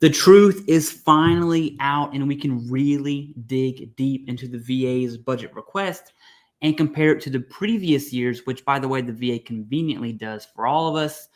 The truth is finally out, and we can really dig deep into the VA's budget request and compare it to the previous years, which, by the way, the VA conveniently does for all of us.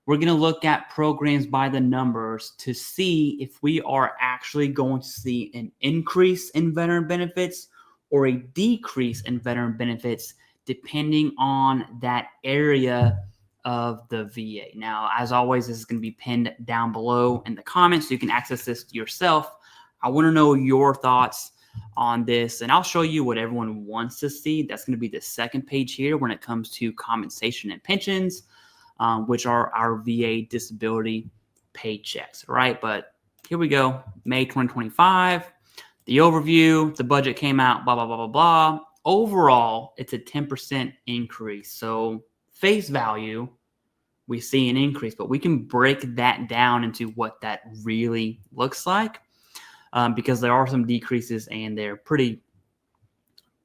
We're going to look at programs by the numbers to see if we are actually going to see an increase in veteran benefits or a decrease in veteran benefits, depending on that area of the VA. Now, as always, this is going to be pinned down below in the comments, so you can access this yourself. I want to know your thoughts on this, and I'll show you what everyone wants to see. That's going to be the second page here when it comes to compensation and pensions, which are our VA disability paychecks, right? But here we go, May 2025, the overview, the budget came out, blah, blah, blah, blah, blah. Overall, it's a 10% increase. So face value, we see an increase, but we can break that down into what that really looks like, because there are some decreases and they're pretty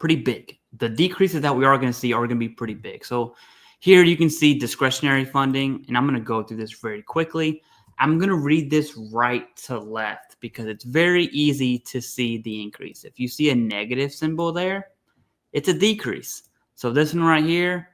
big. The decreases that we are going to see are going to be pretty big. So here you can see discretionary funding, and I'm going to go through this very quickly. I'm going to read this right to left because it's very easy to see the increase. If you see a negative symbol there, it's a decrease. So this one right here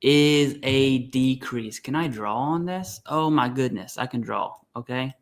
is a decrease. Can I draw on this? Oh my goodness, I can draw, okay?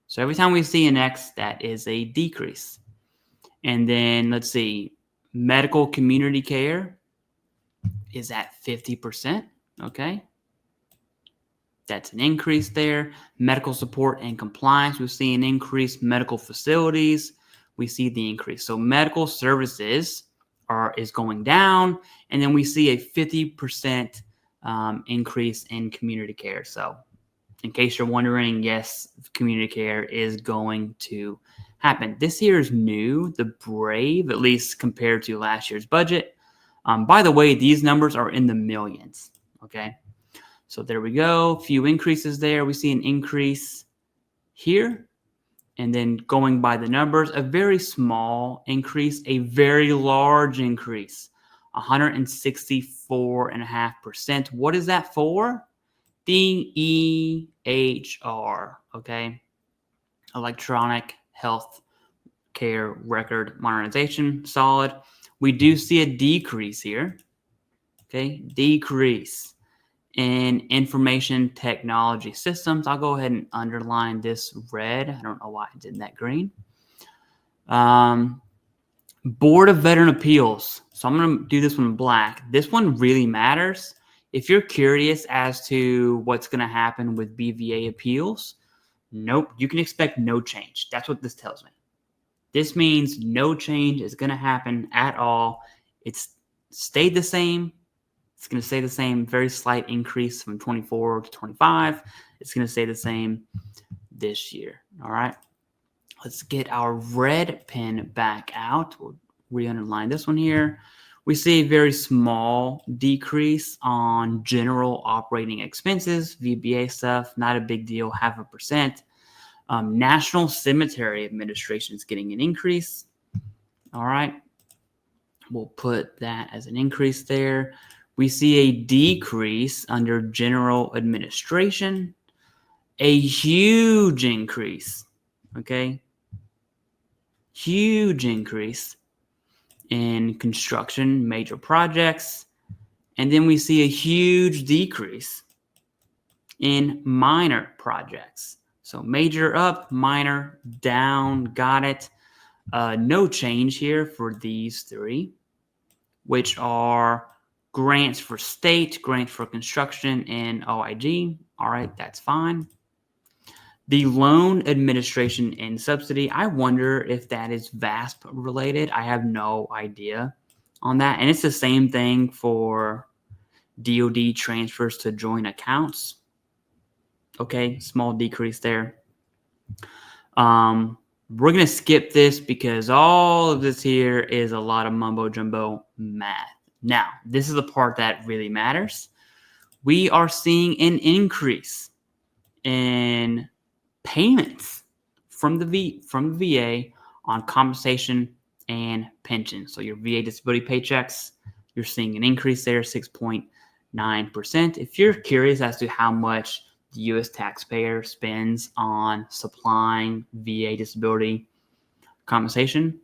So every time we see an X, that is a decrease. And then let's see, medical community care is at 50%, okay? That's an increase there. Medical support and compliance, we see an increase. Medical facilities, we see the increase. So medical services is going down, and then we see a 50% increase in community care. So in case you're wondering, yes, community care is going to happen. This year is new, the Brave, at least compared to last year's budget. By the way, these numbers are in the millions, okay? So there we go, few increases there. We see an increase here, and then going by the numbers, a very small increase, a very large increase, 164.5%. What is that for? The EHR, okay? Electronic Health Care Record Modernization, solid. We do see a decrease here, okay? Decrease in information technology systems. I'll go ahead and underline this red. I don't know why I did that green. Board of Veteran Appeals. So I'm going to do this one in black. This one really matters. If you're curious as to what's going to happen with BVA appeals, nope, you can expect no change. That's what this tells me. This means no change is going to happen at all. It's stayed the same. It's going to stay the same, very slight increase from 24 to 25. It's going to stay the same this year. All right. Let's get our red pen back out. We'll re-underline this one here. We see a very small decrease on general operating expenses, VBA stuff, not a big deal, 0.5%. National Cemetery Administration is getting an increase. All right. We'll put that as an increase there. We see a decrease under general administration, a huge increase, okay? Huge increase in construction, major projects, and then we see a huge decrease in minor projects. So major up, minor down, got it. No change here for these three, which are grants for state, grants for construction, and OIG. All right, that's fine. The loan administration and subsidy, I wonder if that is VASP related. I have no idea on that. And it's the same thing for DoD transfers to joint accounts. Okay, small decrease there. We're going to skip this because all of this here is a lot of mumbo jumbo math. Now, this is the part that really matters. We are seeing an increase in payments from the VA on compensation and pension. So your VA disability paychecks, you're seeing an increase there, 6.9%. If you're curious as to how much the U.S. taxpayer spends on supplying VA disability compensation.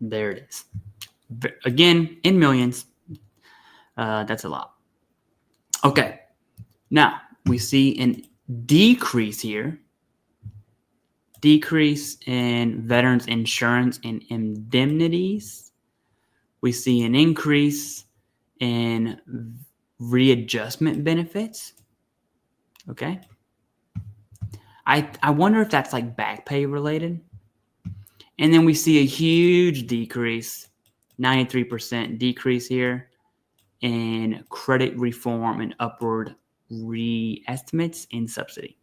There it is. Again, in millions. That's a lot. Okay. Now, we see a decrease here. Decrease in veterans insurance and indemnities. We see an increase in readjustment benefits. Okay. I wonder if that's like back pay related. And then we see a huge decrease, 93% decrease here in credit reform and upward re-estimates in subsidy.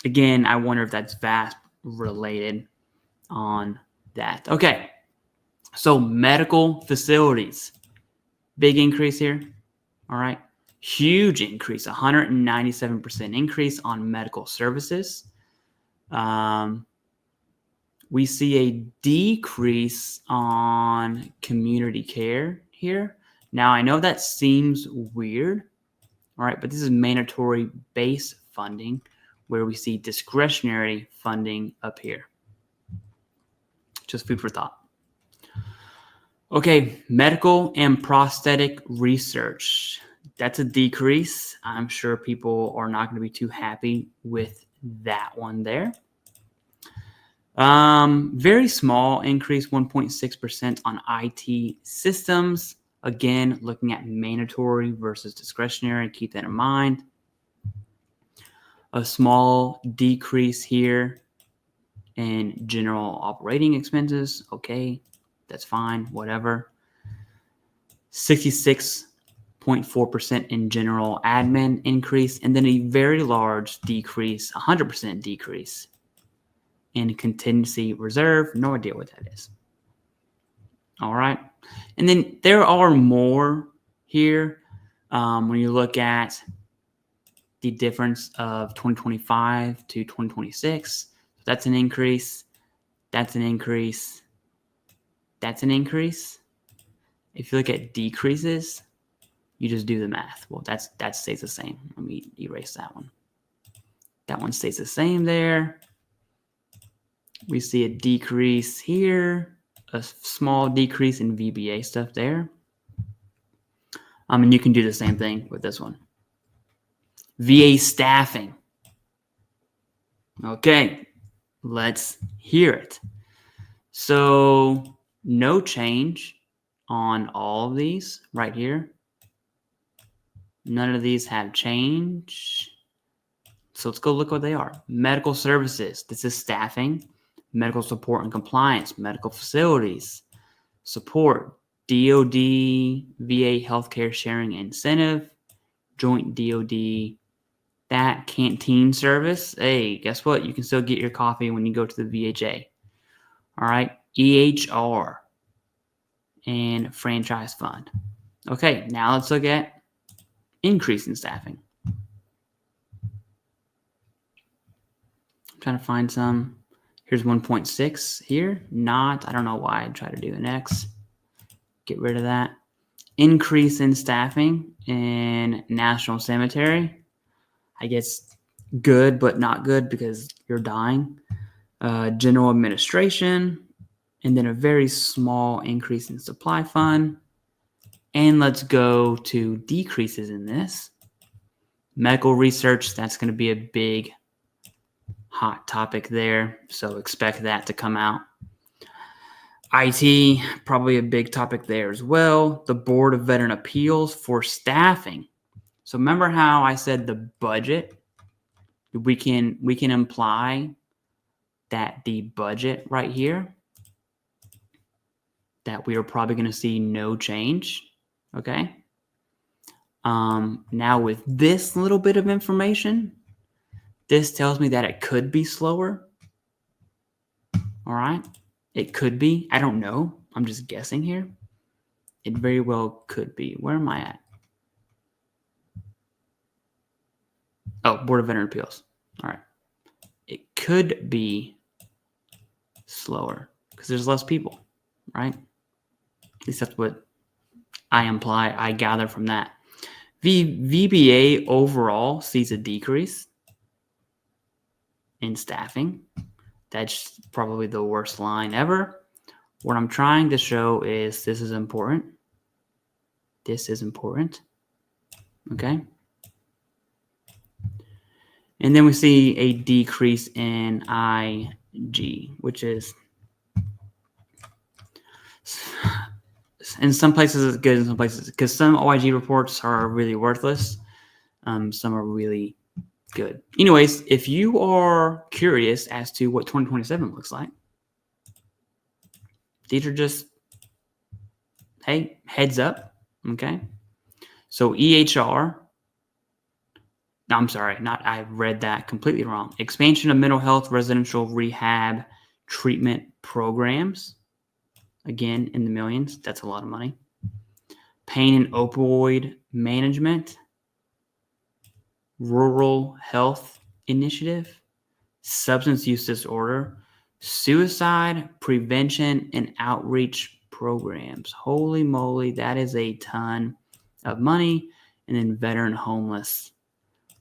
Again, I wonder if that's VASP related on that. Okay. So medical facilities, big increase here. All right. Huge increase, 197% increase on medical services. We see a decrease on community care here. Now, I know that seems weird, all right, but this is mandatory base funding where we see discretionary funding up here. Just food for thought. Okay, medical and prosthetic research. That's a decrease. I'm sure people are not going to be too happy with that one there. Very small increase, 1.6% on IT systems. Again, looking at mandatory versus discretionary. Keep that in mind. A small decrease here in general operating expenses. Okay, that's fine, whatever. 66.4% in general admin increase, and then a very large decrease, 100% decrease in contingency reserve. No idea what that is. All right. And then there are more here when you look at the difference of 2025 to 2026. So that's an increase. That's an increase. That's an increase. If you look at decreases, you just do the math. Well, that stays the same. Let me erase that one. That one stays the same there. We see a decrease here, a small decrease in VBA stuff there. And you can do the same thing with this one. VA staffing. Okay, let's hear it. So no change on all of these right here. None of these have change. So let's go look what they are. Medical services. This is staffing. Medical support and compliance. Medical facilities. Support. DOD, VA healthcare sharing incentive. Joint DOD. That canteen service. Hey, guess what? You can still get your coffee when you go to the VHA. All right. EHR. And franchise fund. Okay, now let's look at increase in staffing. I'm trying to find some. Here's 1.6 here. Not, I don't know why I try to do an X. Get rid of that. Increase in staffing in National Cemetery. I guess good, but not good because you're dying. General administration. And then a very small increase in supply fund. And let's go to decreases in this. Medical research, that's going to be a big hot topic there. So expect that to come out. IT, probably a big topic there as well. The Board of Veteran Appeals for staffing. So remember how I said the budget? We can imply that the budget right here, that we are probably going to see no change. Okay. Now with this little bit of information, this tells me that it could be slower. All right. It could be. I don't know. I'm just guessing here. It very well could be. Where am I at? Oh, Board of Veteran Appeals. All right. It could be slower because there's less people, right? At least that's what I imply, I gather from that. VBA overall sees a decrease in staffing. That's probably the worst line ever. What I'm trying to show is this is important. This is important. Okay. And then we see a decrease in IG, which is in some places it's good, in some places, because some OIG reports are really worthless. Some are really good. Anyways, if you are curious as to what 2027 looks like, these are just, hey, heads up, okay? So EHR, no, I'm sorry, I read that completely wrong. Expansion of mental health residential rehab treatment programs, again, in the millions. That's a lot of money. Pain and opioid management, rural health initiative, substance use disorder, suicide prevention and outreach programs. Holy moly, that is a ton of money. And then veteran homeless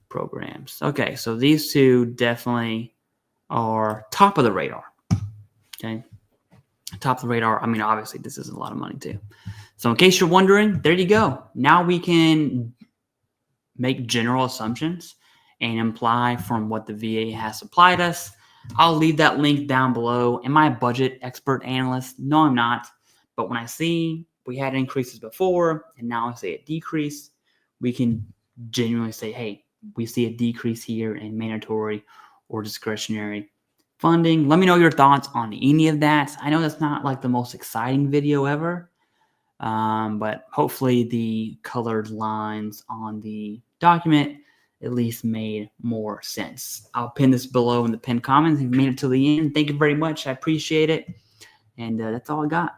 programs. Okay, so these two definitely are top of the radar. Okay, top of the radar. I mean, obviously, this is a lot of money too. So in case you're wondering, there you go. Now we can make general assumptions and imply from what the VA has supplied us. I'll leave that link down below. Am I a budget expert analyst? No, I'm not. But when I see we had increases before and now I say a decrease, we can genuinely say, hey, we see a decrease here in mandatory or discretionary funding. Let me know your thoughts on any of that. I know that's not like the most exciting video ever, but hopefully the colored lines on the document at least made more sense. I'll pin this below in the pinned comments. If you made it to the end, thank you very much. I appreciate it. And that's all I got.